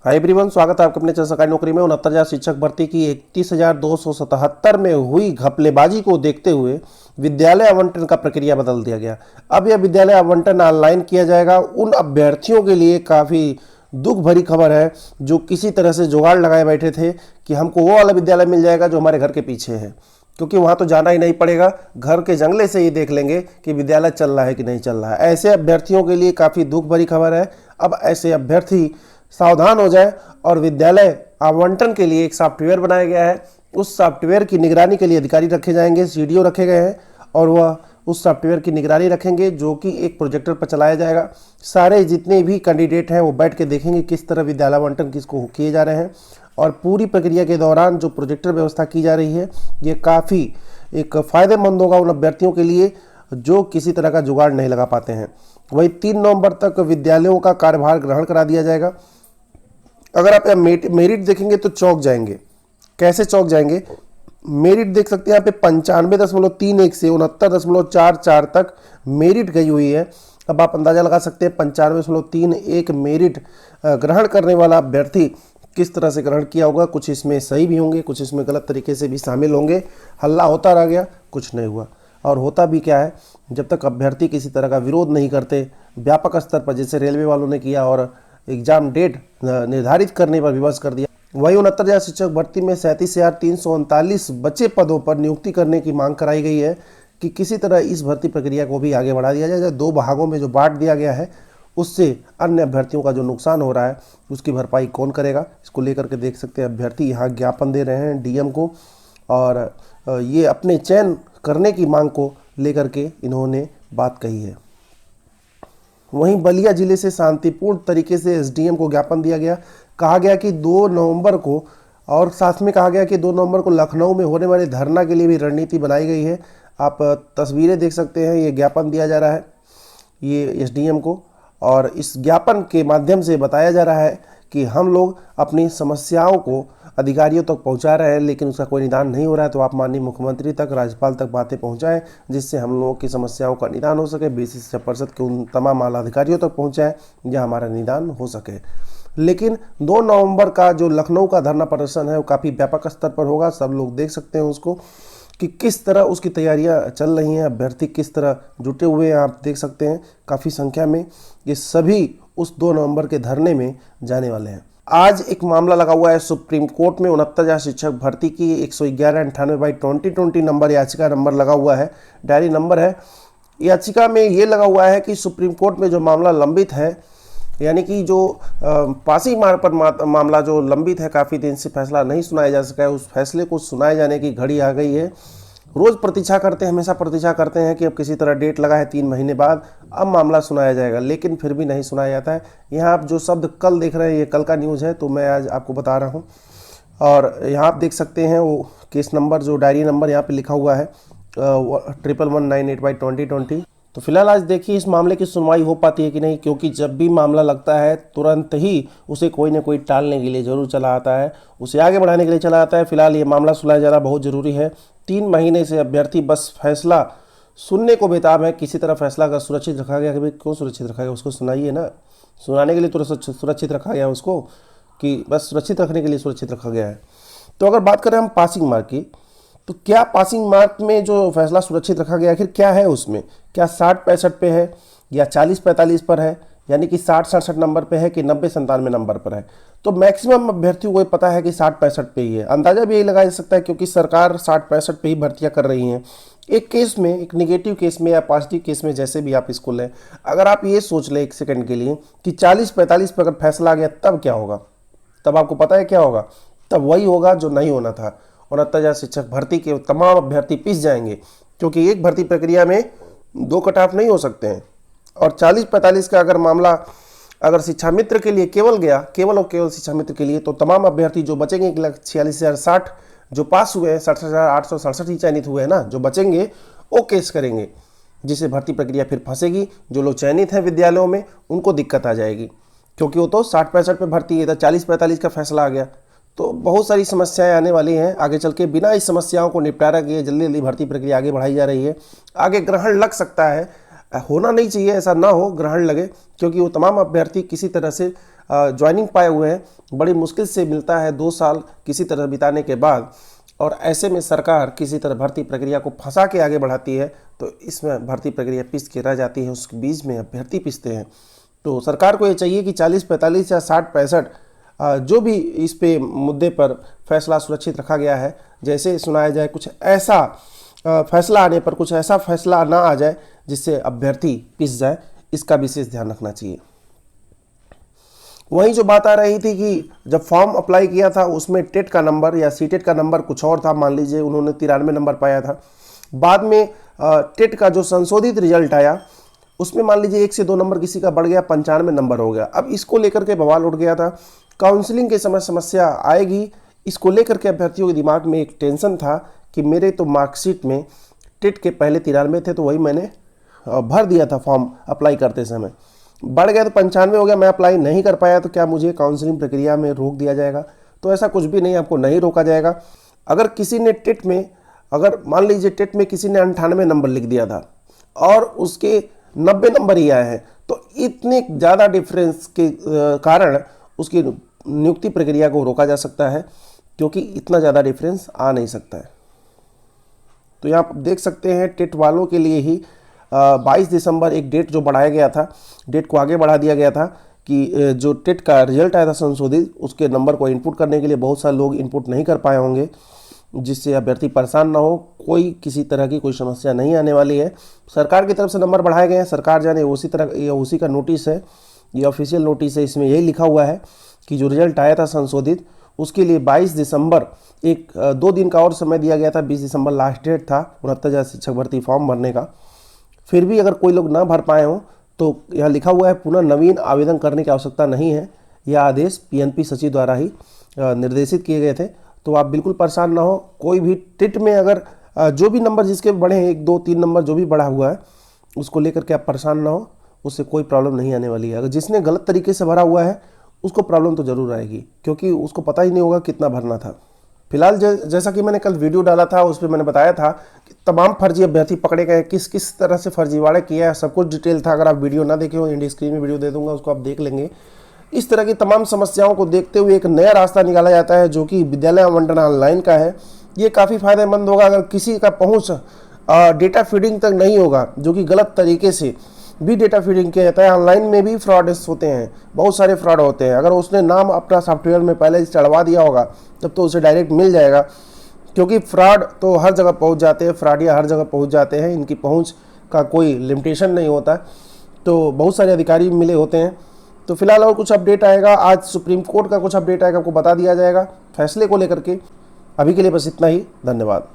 Hi everyone, स्वागत है आपके अपने चैनल सरकारी नौकरी में। 69,000 शिक्षक भर्ती की 31,277 में हुई घपलेबाजी को देखते हुए विद्यालय आवंटन का प्रक्रिया बदल दिया गया। अब यह विद्यालय आवंटन ऑनलाइन किया जाएगा। उन अभ्यर्थियों के लिए काफ़ी दुख भरी खबर है जो किसी तरह से जुगाड़ लगाए बैठे थे कि हमको वो वाला विद्यालय मिल जाएगा जो हमारे घर के पीछे है, क्योंकि वहाँ तो जाना ही नहीं पड़ेगा। घर के जंगले से ही देख लेंगे कि विद्यालय चल रहा है कि नहीं चल रहा है। ऐसे अभ्यर्थियों के लिए काफ़ी दुख भरी खबर है। अब ऐसे अभ्यर्थी सावधान हो जाए और विद्यालय आवंटन के लिए एक सॉफ्टवेयर बनाया गया है। उस सॉफ्टवेयर की निगरानी के लिए अधिकारी रखे जाएंगे, सीडीओ रखे गए हैं और वह उस सॉफ्टवेयर की निगरानी रखेंगे, जो कि एक प्रोजेक्टर पर चलाया जाएगा। सारे जितने भी कैंडिडेट हैं वो बैठ के देखेंगे किस तरह विद्यालय आवंटन किसको किए जा रहे हैं। और पूरी प्रक्रिया के दौरान जो प्रोजेक्टर व्यवस्था की जा रही है ये काफ़ी एक फ़ायदेमंद होगा उन अभ्यर्थियों के लिए जो किसी तरह का जुगाड़ नहीं लगा पाते हैं। वही 3 नवंबर तक विद्यालयों का कार्यभार ग्रहण करा दिया जाएगा। अगर आप यहाँ मेरिट देखेंगे तो चौंक जाएंगे। कैसे चौंक जाएंगे? मेरिट देख सकते हैं यहाँ पे 95.31 से 69.44 तक मेरिट गई हुई है। अब आप अंदाजा लगा सकते हैं 95.31 मेरिट ग्रहण करने वाला अभ्यर्थी किस तरह से ग्रहण किया होगा। कुछ इसमें सही भी होंगे, कुछ इसमें गलत तरीके से भी शामिल होंगे। हल्ला होता रह गया, कुछ नहीं हुआ। और होता भी क्या है, जब तक अभ्यर्थी किसी तरह का विरोध नहीं करते व्यापक स्तर पर, जैसे रेलवे वालों ने किया और एग्जाम डेट निर्धारित करने पर विवश कर दिया, वही 69,000 शिक्षक भर्ती में 37,339 बचे पदों पर नियुक्ति करने की मांग कराई गई है कि किसी तरह इस भर्ती प्रक्रिया को भी आगे बढ़ा दिया जाए। 2 भागों में जो बांट दिया गया है उससे अन्य अभ्यर्थियों का जो नुकसान हो रहा है उसकी भरपाई कौन करेगा, इसको लेकर के देख सकते हैं अभ्यर्थी यहाँ ज्ञापन दे रहे हैं डीएम को। और ये अपने चयन करने की मांग को लेकर के इन्होंने बात कही है। वहीं बलिया जिले से शांतिपूर्ण तरीके से एसडीएम को ज्ञापन दिया गया। कहा गया कि 2 नवंबर को, और साथ में कहा गया कि 2 नवंबर को लखनऊ में होने वाले धरना के लिए भी रणनीति बनाई गई है। आप तस्वीरें देख सकते हैं, ये ज्ञापन दिया जा रहा है ये एसडीएम को, और इस ज्ञापन के माध्यम से बताया जा रहा है कि हम लोग अपनी समस्याओं को अधिकारियों तक पहुंचा रहे हैं, लेकिन उसका कोई निदान नहीं हो रहा है। तो आप माननीय मुख्यमंत्री तक, राज्यपाल तक बातें पहुंचाएं, जिससे हम लोगों की समस्याओं का निदान हो सके। बीसी शिक्षा परिषद के उन तमाम आला अधिकारियों तक पहुंचाएं जहां हमारा निदान हो सके। लेकिन 2 नवंबर का जो लखनऊ का धरना प्रदर्शन है वो काफ़ी व्यापक स्तर पर होगा। सब लोग देख सकते हैं उसको कि किस तरह उसकी तैयारियां चल रही हैं, अभ्यर्थी किस तरह जुटे हुए हैं। आप देख सकते हैं काफ़ी संख्या में ये सभी उस 2 नवंबर के धरने में जाने वाले हैं। आज एक मामला लगा हुआ है सुप्रीम कोर्ट में 69,000 शिक्षक भर्ती की 111/98/2020 नंबर याचिका नंबर लगा हुआ है, डायरी नंबर है। याचिका में ये लगा हुआ है कि सुप्रीम कोर्ट में जो मामला लंबित है, यानी कि जो पासिंग मार्क पर मामला जो लंबित है, काफ़ी दिन से फैसला नहीं सुनाया जा सका है, उस फैसले को सुनाए जाने की घड़ी आ गई है। रोज़ प्रतीक्षा करते हैं, हमेशा प्रतीक्षा करते हैं कि अब किसी तरह डेट लगा है 3 महीने बाद अब मामला सुनाया जाएगा, लेकिन फिर भी नहीं सुनाया जाता है। यहाँ आप जो शब्द कल देख रहे हैं ये कल का न्यूज़ है, तो मैं आज आपको बता रहा हूँ। और यहाँ आप देख सकते हैं वो केस नंबर, जो डायरी नंबर यहाँ पे लिखा हुआ है 1119/2020। तो फिलहाल आज देखिए इस मामले की सुनवाई हो पाती है कि नहीं, क्योंकि जब भी मामला लगता है तुरंत ही उसे कोई ना कोई टालने के लिए ज़रूर चला आता है, उसे आगे बढ़ाने के लिए चला आता है। फिलहाल ये मामला सुलझाया जाना बहुत ज़रूरी है। 3 महीने से अभ्यर्थी बस फैसला सुनने को बेताब है। किसी तरह फैसला अगर सुरक्षित रखा गया, कि भाई क्यों सुरक्षित रखा गया, उसको सुनाइए ना। सुनाने के लिए तो सुरक्षित रखा गया उसको, कि बस सुरक्षित रखने के लिए सुरक्षित रखा गया है। तो अगर बात करें हम पासिंग मार्क की, तो क्या पासिंग मार्क में जो फैसला सुरक्षित रखा गया आखिर क्या है उसमें? क्या 60-65 पे है या 40-45 पर है, यानी कि 60-67 नंबर पे है कि 90-97 नंबर पर है? तो मैक्सिमम अभ्यर्थियों को पता है कि 60-65 पे ही है। अंदाजा भी यही लगाया जा सकता है क्योंकि सरकार 60-65 पे ही भर्तियां कर रही हैं। एक केस में, एक निगेटिव केस में या पॉजिटिव केस में, जैसे भी आप इसको लें, अगर आप ये सोच लें 1 सेकंड के लिए कि 40-45 पर अगर फैसला आ गया तब क्या होगा? तब आपको पता है क्या होगा? तब वही होगा जो नहीं होना था। 69,000 शिक्षक भर्ती के तमाम अभ्यर्थी पिस जाएंगे, क्योंकि एक भर्ती प्रक्रिया में 2 कट ऑफ नहीं हो सकते हैं। और 40-45 का अगर मामला अगर शिक्षा मित्र के लिए केवल गया, केवल और केवल शिक्षा मित्र के लिए, तो तमाम अभ्यर्थी जो बचेंगे 1,46,060 जो पास हुए हैं, 67,867 ही चयनित हुए हैं ना, जो बचेंगे वो केस करेंगे, जिससे भर्ती प्रक्रिया फिर फंसेगी। जो लोग चयनित हैं विद्यालयों में उनको दिक्कत आ जाएगी, क्योंकि वो तो 60-65 पे भर्ती है, तो 40-45 का फैसला आ गया तो बहुत सारी समस्याएं आने वाली हैं आगे चल के। बिना इस समस्याओं को निपटारा किए जल्दी जल्दी भर्ती प्रक्रिया आगे बढ़ाई जा रही है। आगे ग्रहण लग सकता है, होना नहीं चाहिए, ऐसा ना हो ग्रहण लगे, क्योंकि वो तमाम अभ्यर्थी किसी तरह से ज्वाइनिंग पाए हुए हैं, बड़ी मुश्किल से मिलता है 2 साल किसी तरह बिताने के बाद, और ऐसे में सरकार किसी तरह भर्ती प्रक्रिया को फंसा के आगे बढ़ाती है, तो इसमें भर्ती प्रक्रिया पिस के रह जाती है, उसके बीच में अभ्यर्थी पिसते हैं। तो सरकार को ये चाहिए कि 40, 45 या 60, 65 जो भी इस पे मुद्दे पर फैसला सुरक्षित रखा गया है, जैसे सुनाया जाए, कुछ ऐसा फैसला आने पर कुछ ऐसा फैसला ना आ जाए जिससे अभ्यर्थी पिस जाए, इसका विशेष ध्यान रखना चाहिए। वहीं जो बात आ रही थी कि जब फॉर्म अप्लाई किया था उसमें टेट का नंबर या सीटेट का नंबर कुछ और था, मान लीजिए उन्होंने 93 नंबर पाया था, बाद में टेट का जो संशोधित रिजल्ट आया उसमें मान लीजिए 1 से 2 नंबर किसी का बढ़ गया, 95 नंबर हो गया। अब इसको लेकर के बवाल उठ गया था, काउंसलिंग के समय समस्या आएगी, इसको लेकर के अभ्यर्थियों के दिमाग में एक टेंशन था कि मेरे तो मार्कशीट में टेट के पहले 93 थे, तो वही मैंने भर दिया था फॉर्म अप्लाई करते समय, बढ़ गया तो 95 हो गया, मैं अप्लाई नहीं कर पाया, तो क्या मुझे काउंसलिंग प्रक्रिया में रोक दिया जाएगा? तो ऐसा कुछ भी नहीं, आपको नहीं रोका जाएगा। अगर किसी ने टेट में, अगर मान लीजिए टेट में किसी ने 98 नंबर लिख दिया था और उसके 90 नंबर ही आए हैं, तो इतने ज़्यादा डिफरेंस के कारण उसकी नियुक्ति प्रक्रिया को रोका जा सकता है, क्योंकि इतना ज़्यादा डिफरेंस आ नहीं सकता है। तो यहाँ आप देख सकते हैं टेट वालों के लिए ही 22 दिसंबर एक डेट जो बढ़ाया गया था, डेट को आगे बढ़ा दिया गया था कि जो टेट का रिजल्ट आया था संशोधित, उसके नंबर को इनपुट करने के लिए बहुत सारे लोग इनपुट नहीं कर पाए होंगे, जिससे अभ्यर्थी परेशान ना हो, कोई किसी तरह की कोई समस्या नहीं आने वाली है। सरकार की तरफ से नंबर बढ़ाए गए हैं, सरकार जाने उसी तरह, ये उसी का नोटिस है, ये ऑफिशियल नोटिस है, इसमें यही लिखा हुआ है कि जो रिजल्ट आया था संशोधित, उसके लिए 22 दिसंबर 2 दिन का और समय दिया गया था। 20 दिसंबर लास्ट डेट था 69,000 शिक्षक भर्ती फॉर्म भरने का। फिर भी अगर कोई लोग ना भर पाए हों तो यहाँ लिखा हुआ है पुनः नवीन आवेदन करने की आवश्यकता नहीं है। यह आदेश पीएनपी सचिव द्वारा ही निर्देशित किए गए थे, तो आप बिल्कुल परेशान ना हो। कोई भी टेट में अगर जो भी नंबर जिसके बढ़े हैं, 1, 2, 3 नंबर जो भी बढ़ा हुआ है, उसको लेकर के आप परेशान ना हो, उससे कोई प्रॉब्लम नहीं आने वाली है। अगर जिसने गलत तरीके से भरा हुआ है उसको प्रॉब्लम तो ज़रूर आएगी, क्योंकि उसको पता ही नहीं होगा कितना भरना था। फिलहाल जैसा कि मैंने कल वीडियो डाला था, उस पर मैंने बताया था कि तमाम फर्जी अभ्यर्थी पकड़े गए, किस किस तरह से फर्जीवाड़ा किया है, सब कुछ डिटेल था। अगर आप वीडियो ना देखे हो, इंडिया स्क्रीन में वीडियो दे दूंगा, उसको आप देख लेंगे। इस तरह की तमाम समस्याओं को देखते हुए एक नया रास्ता निकाला जाता है, जो कि विद्यालय आवंटन ऑनलाइन का है। ये काफ़ी फायदेमंद होगा अगर किसी का पहुँच डेटा फीडिंग तक नहीं होगा, जो कि गलत तरीके से भी डेटा फीडिंग किया जाता है। ऑनलाइन में भी फ्रॉड होते हैं, बहुत सारे फ्रॉड होते हैं। अगर उसने नाम अपना सॉफ्टवेयर में पहले से चढ़वा दिया होगा तब तो उसे डायरेक्ट मिल जाएगा, क्योंकि फ्रॉड तो हर जगह पहुंच जाते हैं, फ्रॉडिया हर जगह पहुंच जाते हैं, इनकी पहुंच का कोई लिमिटेशन नहीं होता। तो बहुत सारे अधिकारी मिले होते हैं। तो फिलहाल और कुछ अपडेट आएगा, आज सुप्रीम कोर्ट का कुछ अपडेट आएगा, आपको बता दिया जाएगा फैसले को लेकर के। अभी के लिए बस इतना ही, धन्यवाद।